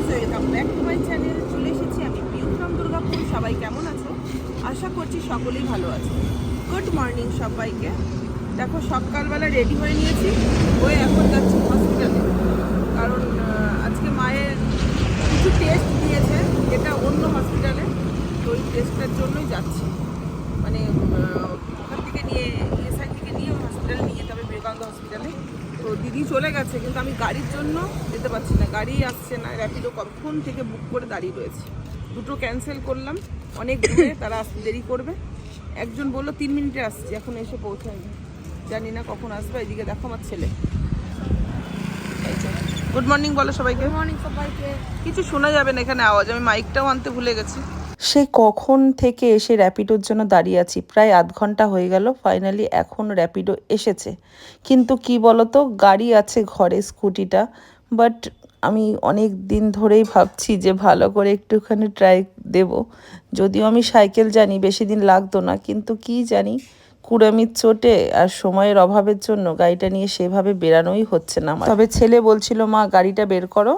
Guys, welcome back to my channel. চলে এসেছি আমি পিউ ফ্রম দুর্গাপুর। সবাই কেমন আছো? আশা করছি সকলেই ভালো আছে। গুড মর্নিং সবাইকে। দেখো সকালবেলা রেডি হয়ে নিয়েছি, হয়ে এখন যাচ্ছি হসপিটালে। কারণ আজকে মায়ের কিছু টেস্ট দিয়েছে, যেটা অন্য হসপিটালে, তো ওই টেস্টের জন্যই যাচ্ছি। মানে ওখান থেকে নিয়ে এসআই থেকে নিয়ে হসপিটালে নিয়ে যেতে হবে, বিবেকানন্দ হসপিটালে। তো দিদি চলে গেছে, কিন্তু আমি গাড়ির জন্য যেতে পারছি না, গাড়ি আসছে না। র্যাপিডো কখন থেকে বুক করে দাঁড়িয়ে রয়েছে, দুটো ক্যান্সেল করলাম, অনেক দূরে, তারা আসতে দেরি করবে। একজন বললো 3 মিনিটে আসছে, এখন এসে পৌঁছায়নি, জানি না কখন আসবে। এদিকে দেখো আমার ছেলে। গুড মর্নিং বলো সবাইকে। গুড মর্নিং সবাইকে। কিছু শোনা যাবে না এখানে আওয়াজ, আমি মাইকটাও আনতে ভুলে গেছি। সে কখন থেকে এসে র্যাপিডোর জন্য দাঁড়িয়ে আছি, প্রায় আধ ঘন্টা হয়ে গেল। ফাইনালি এখন র্যাপিডো এসেছে, কিন্তু কি বলতো, গাড়ি আছে ঘরে, স্কুটিটা। বাট আমি অনেক দিন ধরেই ভাবছি যে ভালো করে একটুখানি ট্রাই দেব। যদিও আমি সাইকেল জানি, বেশি দিন লাগতো না, কিন্তু কি জানি কুড়ামির চোটে আর সময়ের অভাবের জন্য গাড়িটা নিয়ে সেভাবে বেরানোই হচ্ছে না আমার। তবে ছেলে বলছিল, মা গাড়িটা বের করো,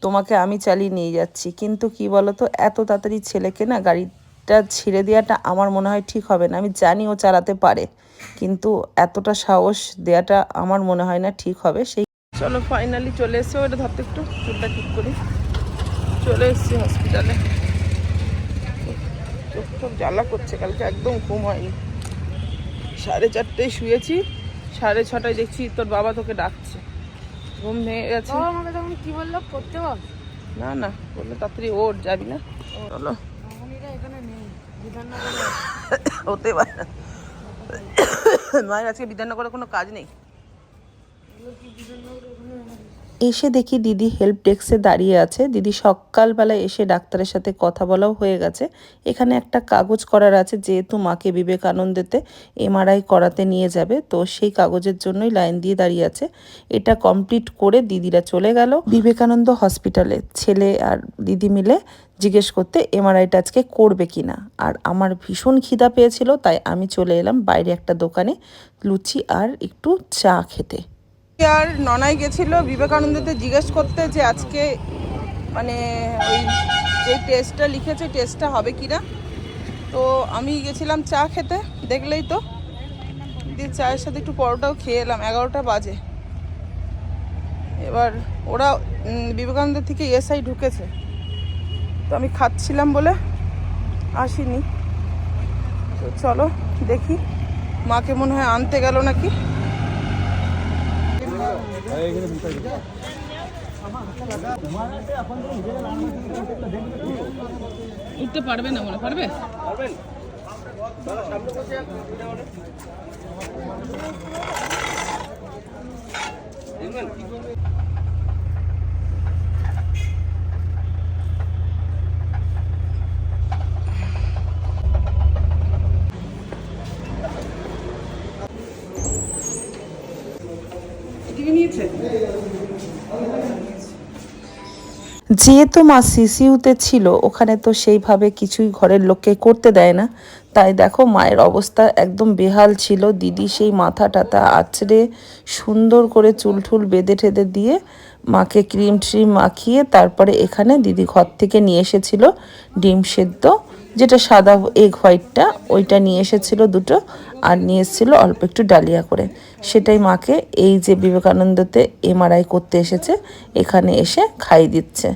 তোমাকে আমি চালিয়ে নিয়ে যাচ্ছি। কিন্তু কি বলতো, এত তাড়াতাড়ি ছেলেকে না গাড়িটা ছেড়ে দেওয়াটা আমার মনে হয় ঠিক হবে না। আমি জানি ও চালাতে পারে, কিন্তু এতটা সাহস দেওয়াটা আমার মনে হয় না ঠিক হবে। সেই চলো ফাইনালি চলে এসছে। ওটা ধরতে একটু, চুলটা ঠিক করি। চলে এসছি হসপিটালে। চোখ টোক জ্বালা করছে, কালকে একদম ঘুম হয়নি। 4:30টায় শুয়েছি, 6:30টায় দেখছি তোর বাবা তোকে ডাকছে। ঘুম ভেঙে গেছে। বাবা আমাকে তখন কি বললো, পড়তে বল। না না, বললো তাড়াতাড়ি ওঠ, যাবি না? চলো। মামনিরা এখানে নেই, বিধাননগরে। হতে পারে, মায়ের আজকে বিধাননগরে কোনো কাজ নেই। এসে দেখি দিদি হেল্প ডেস্কে দাঁড়িয়ে আছে। দিদি সকালবেলায় এসে ডাক্তারের সাথে কথা বলাও হয়ে গেছে। এখানে একটা কাগজ করার আছে, যেহেতু মাকে বিবেকানন্দেতে এমআরআই করাতে নিয়ে যাবে, তো সেই কাগজের জন্যই লাইন দিয়ে দাঁড়িয়ে আছে। এটা কমপ্লিট করে দিদিরা চলে গেল বিবেকানন্দ হসপিটালে। ছেলে আর দিদি মিলে জিজ্ঞেস করতে এমআরআইটা আজকে করবে কিনা। আর আমার ভীষণ খিদা পেয়েছিল, তাই আমি চলে এলাম বাইরে একটা দোকানে লুচি আর একটু চা খেতে। আর ননাই গেছিল বিবেকানন্দতে জিজ্ঞেস করতে যে আজকে মানে ওই যে টেস্টটা লিখেছে, টেস্টটা হবে কি না। তো আমি গেছিলাম চা খেতে, দেখলেই তো, দিয়ে চায়ের সাথে একটু পরোটাও খেয়ে এলাম। 11টা বাজে। এবার ওরা বিবেকানন্দ থেকে এসআই ঢুকেছে, তো আমি খাচ্ছিলাম বলে আসিনি। তো চলো দেখি, মাকে মনে হয় আনতে গেল নাকি। উঠতে পারবে না, মনে পারবে? যেহেতু মা সিসিউতে ছিল, ওখানে তো সেইভাবে কিছুই ঘরের লোককে করতে দেয় না। তাই দেখো মায়ের অবস্থা একদম বেহাল ছিল। দিদি সেই মাথা টাথা আঁচড়ে সুন্দর করে চুল ঠুল বেঁধে ঠেঁধে দিয়ে মাকে ক্রিম ট্রিম মাখিয়ে তারপরে এখানে দিদি ঘর থেকে নিয়ে এসেছিল ডিম সেদ্ধ, যেটা সাদা এগ হোয়াইটটা, ওইটা নিয়ে এসেছিল দুটো, আর নিয়ে এসেছিলো অল্প একটু ডালিয়া করে। সেটাই মাকে এই যে বিবেকানন্দতে এমআরআই করতে এসেছে, এখানে এসে খাইয়ে দিচ্ছে।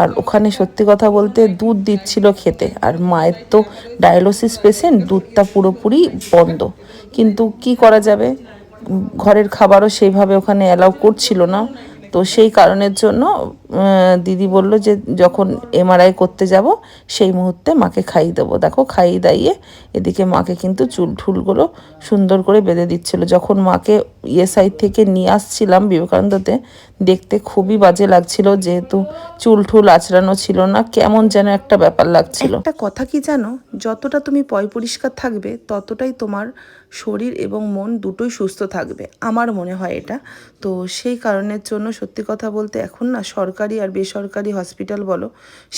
আর ওখানে সত্যি কথা বলতে দুধ দিচ্ছিল খেতে, আর মায়ের তো ডায়ালিসিস পেশেন্ট, দুধটা পুরোপুরি বন্ধ। কিন্তু কি করা যাবে, ঘরের খাবারও সেইভাবে ওখানে অ্যালাউ করছিল না। তো সেই কারণের জন্য দিদি বলল যে যখন এমআরআই করতে যাব সেই মুহূর্তে মাকে খাইয়ে দেবো। দেখো খাইয়ে দাইয়ে এদিকে মাকে কিন্তু চুল ঠুলগুলো সুন্দর করে বেঁধে দিচ্ছিল। যখন মাকে ইএসআই থেকে নিয়ে আসছিলাম বিবেকানন্দতে, দেখতে খুবই বাজে লাগছিল, যেহেতু চুল ঠুল আঁচড়ানো ছিল না, কেমন যেন একটা ব্যাপার লাগছিল। একটা কথা কি জানো, যতটা তুমি পয় পরিষ্কার থাকবে ততটাই তোমার শরীর এবং মন দুটোই সুস্থ থাকবে, আমার মনে হয় এটা। তো সেই কারণের জন্য সত্যি কথা বলতে এখন না সরকারি আর বেসরকারি হসপিটাল বলো,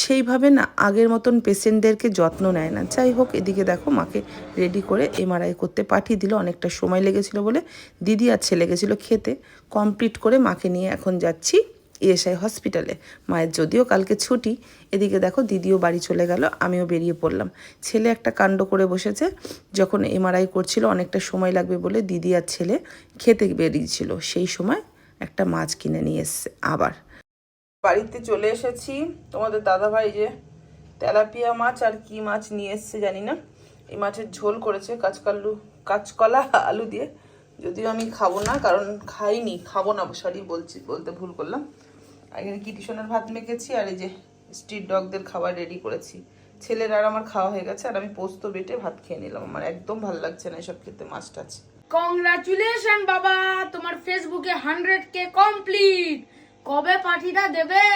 সেইভাবে না আগের মতন পেশেন্টদেরকে যত্ন নেয় না। যাই হোক, এদিকে দেখো মাকে রেডি করে এমআরআই করতে পাঠিয়ে দিল। অনেকটা সময় লেগেছিল বলে দিদি আর ছেলে গেছিলো খেতে। কমপ্লিট করে মাকে নিয়ে এখন যাচ্ছি ইএসআই হসপিটালে। মায়ের যদিও কালকে ছুটি। এদিকে দেখো দিদিও বাড়ি চলে গেল, আমিও বেরিয়ে পড়লাম। ছেলে একটা কাণ্ড করে বসেছে, যখন এমআরআই করছিল অনেকটা সময় লাগবে বলে দিদি আর ছেলে খেতে বেরিয়েছিল, সেই সময় একটা মাছ কিনে নিয়ে এসছে। আবার বাড়িতে চলে এসেছি। তোমাদের দাদাভাই যে তেলাপিয়া মাছ আর কি মাছ নিয়ে এসছে জানি না, এই মাছের ঝোল করেছে কাঁচকলা আলু দিয়ে। যদিও আমি খাবো না, কারণ খাবো না, বলতে ভুল করলাম। এখানে কিটিশনের ভাত মেখেছি, আর এই যে স্ট্রিট ডগদের খাবার রেডি করেছি। ছেলের আর আমার খাওয়া হয়ে গেছে, আর আমি পোস্ত বেটে ভাত খেয়ে নিলাম। আমার একদম ভালো লাগছে না এসব খেতে, মাছ টাছ। কংগ্রাচুলেশন বাবা, তোমার ফেসবুকে 100K কমপ্লিট। কবে পার্টিটা দেবে?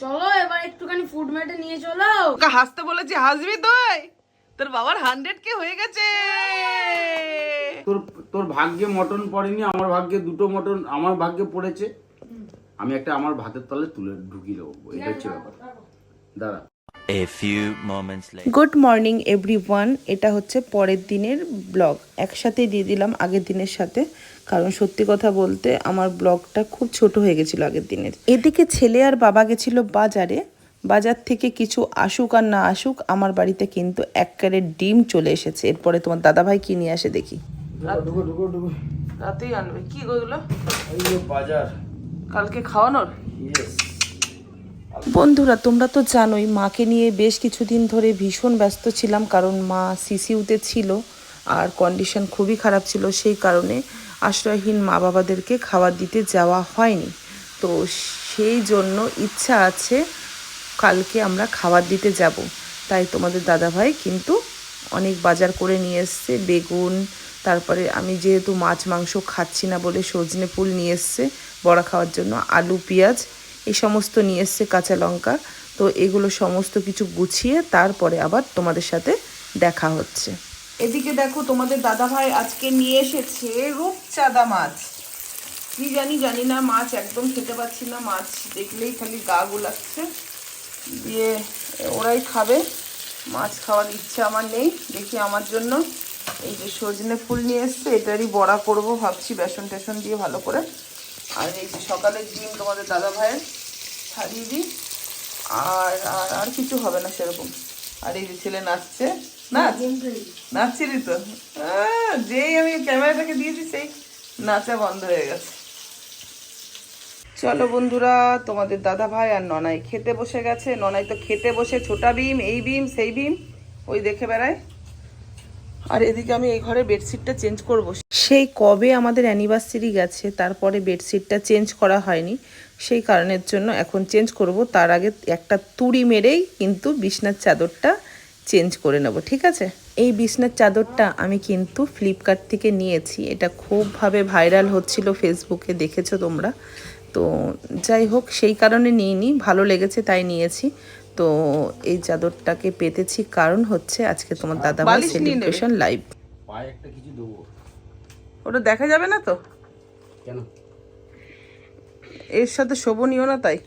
চলো এবার একটুখানি ফুড মেটে নিয়ে চলো। ওকে হাসতে বলেছি, হাসবি তুই? তোর বাবার 100K হয়ে গেছে। তোর ভাগ্যে মটন পড়েনি, আমার ভাগ্যে দুটো মটন আমার ভাগ্যে পড়েছে। আমি একটা আমার ভাতের তলে তুলে ঢুকিয়ে দেবো, এটা হচ্ছে ব্যাপার। দাঁড়া। A few moments later. Good morning everyone. এটা হচ্ছে পরের দিনের ব্লগ, একসাথেই দিয়ে দিলাম আগের দিনের সাথে, কারণ সত্যি কথা বলতে আমার ব্লগটা খুব ছোট হয়ে গেছিলো আগের দিনের। এদিকে ছেলে আর বাবা গেছিল বাজারে। বাজার থেকে কিছু আসুক আর না আসুক, আমার বাড়িতে কিন্তু 1 ক্যারেট ডিম চলে এসেছে। এরপরে তোমার দাদাভাই কি নিয়ে আসে দেখি। ঢুকো রাতেই আনবে কি ওগুলো? বাজার কালকে খাওয়ানোর। বন্ধুরা তোমরা তো জানোই, মাকে নিয়ে বেশ কিছুদিন ধরে ভীষণ ব্যস্ত ছিলাম, কারণ মা সিসিউতে ছিল আর কন্ডিশন খুবই খারাপ ছিল। সেই কারণে আশ্রয়হীন মা বাবাদেরকে খাবার দিতে যাওয়া হয়নি। তো সেই জন্য ইচ্ছা আছে কালকে আমরা খাবার দিতে যাব। তাই তোমাদের দাদাভাই কিন্তু অনেক বাজার করে নিয়ে এসছে। বেগুন, তারপরে আমি যেহেতু মাছ মাংস খাচ্ছি না বলে সজনে ফুল নিয়ে এসছে বড়া খাওয়ার জন্য, আলু পেঁয়াজ এই সমস্ত নিয়ে এসছে, কাঁচা লঙ্কা। তো এগুলো সমস্ত কিছু গুছিয়ে তারপরে আবার তোমাদের সাথে দেখা হচ্ছে। এদিকে দেখো তোমাদের দাদাভাই আজকে নিয়ে এসেছে রূপচাঁদা মাছ। কি জানি না, মাছ একদম খেতে পাচ্ছি না, মাছ দেখলেই খালি গা গুলাচ্ছে। দিয়ে ওরাই খাবে, মাছ খাওয়ার ইচ্ছা আমার নেই। দেখি আমার জন্য এই যে সজনে ফুল নিয়ে এসছে, এটারই বড়া করব ভাবছি, বেসন টেসন দিয়ে ভালো করে। আর এই যে সকালের ডিম তোমাদের দাদা ভাইয়ের ছাড়িয়ে দিই, আর আর কিছু হবে না সেরকম। আর এই যে ছেলে নাচছে, নাচছিলি তো, যেই আমি ক্যামেরাটাকে দিয়েছি সেই নাচা বন্ধ হয়ে গেছে। চলো বন্ধুরা, তোমাদের দাদা ভাই আর ননাই খেতে বসে গেছে। ননাই তো খেতে বসে ছোটা বিম, এই বিম সেই বিম ওই দেখে বেড়ায়। আর এদিকে আমি এই ঘরে বেডশিটটা চেঞ্জ করব। সেই কবে আমাদের অ্যানিভার্সারি গেছে, তারপরে বেডশিটটা চেঞ্জ করা হয়নি, সেই কারণের জন্য এখন চেঞ্জ করব। তার আগে একটা তুড়ি মেরেই কিন্তু বিছনার চাদরটা চেঞ্জ করে নেব, ঠিক আছে? এই বিছনার চাদরটা আমি কিন্তু ফ্লিপকার্ট থেকে নিয়েছি। এটা খুবভাবে ভাইরাল হচ্ছিল ফেসবুকে, দেখেছো তোমরা। তো যাই হোক, সেই কারণে নিইনি, ভালো লেগেছে তাই নিয়েছি। তো এই চাদরটাকে পেতেছি কারণ হচ্ছে আজকে তোমার দাদাভাই সেলিব্রেশন লাইভ। পায়ে একটা কিছু দেবো, ওটা দেখা যাবে না তো, কেন? এর সাথে শোভনীয় না তাই।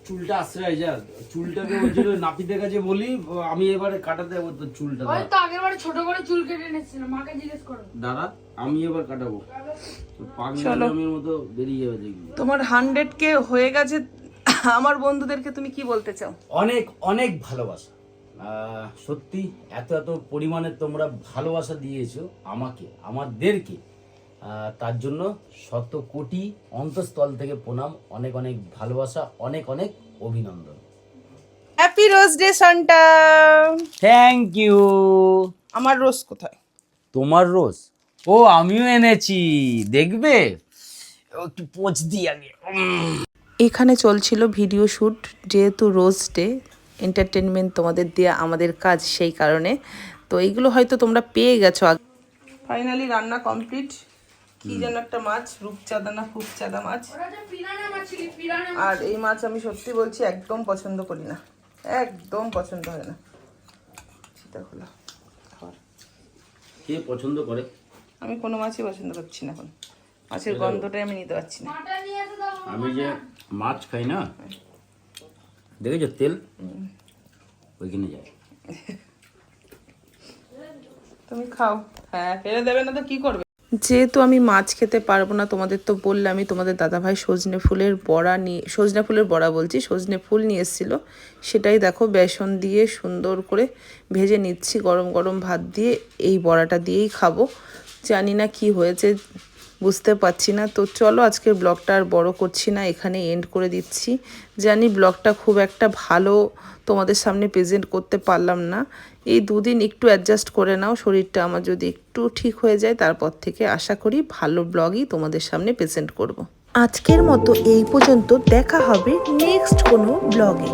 চুলটা আশ্রয় যা, চুলটাকে ওই জন্য নাপিতের কাছে বলি আমি এবারে কাটাতে যাবো তোর চুলটা। ওই তো আগেরবারে ছোট করে চুল কেটে এনেছিলাম, মাকে জিজ্ঞেস করো। দাঁড়া, আমি এবার কাটাবো, পাগলামের মতো বেরিয়ে যাবে দেখবি। তোমার 100K হয়ে গেছে, আমার বন্ধুদেরকে তুমি কি বলতে চাও? অনেক অনেক ভালোবাসা, সত্যি এত পরিমাণে তোমরা ভালোবাসা দিয়েছো আমাকে, আমাদেরকে, তার জন্য শত কোটি অন্তঃস্থল থেকে প্রণাম, অনেক অনেক ভালোবাসা, অনেক অনেক অভিনন্দন। Happy rose day Santa. Thank you. আমার রোজ কোথায়? তোমার রোজ? ও আমিও এনেছি, দেখবে, একটু পোঁছ দিই আগে। এখানে চলছিল ভিডিও শ্যুট, যেহেতু রোজ ডে, এন্টারটেনমেন্ট তোমাদের দেওয়া আমাদের কাজ, সেই কারণে। তো এইগুলো হয়তো তোমরা পেয়ে গেছো। ফাইনালি রান্না কমপ্লিট। কি যেন একটা মাছ, রূপচাঁদা না ফুপচাঁদা মাছ। আর এই মাছ আমি সত্যি বলছি একদম পছন্দ করি না, একদম পছন্দ হয় না। সীতাখোলা খাবার কে পছন্দ করে? আমি কোনো মাছই পছন্দ করছি না এখন, মাছের গন্ধটাই আমি নিতে পারছি না। আমি যে মাছ খাই না, দেখেছো তেল ওইখানে যায়। তুমি খাও, হ্যাঁ ফেলে দেবে না তো কি করবে? যেহেতু আমি মাছ খেতে পারবো না, তোমাদের তো বললামই, তোমাদের দাদাভাই সজনে ফুলের বড়া বলছি, সজনে ফুল নিয়ে এসেছিলো। সেটাই দেখো বেসন দিয়ে সুন্দর করে ভেজে নিচ্ছি গরম গরম ভাত দিয়ে। এই বড়াটা দিয়েই খাবো। জানি না কি হয়েছে, বুঝতে পারছি না। তো চলো আজকের ব্লগটা আর বড় করছি না, এখানে এন্ড করে দিচ্ছি। জানি ব্লগটা খুব একটা ভালো তোমাদের সামনে প্রেজেন্ট করতে পারলাম না। এই দুদিন একটু অ্যাডজাস্ট করে নাও, শরীরটা আমার যদি একটু ঠিক হয়ে যায় তারপর থেকে আশা করি ভালো ব্লগই তোমাদের সামনে প্রেজেন্ট করব। আজকের মতো এই পর্যন্ত, দেখা হবে নেক্সট কোনো ব্লগে।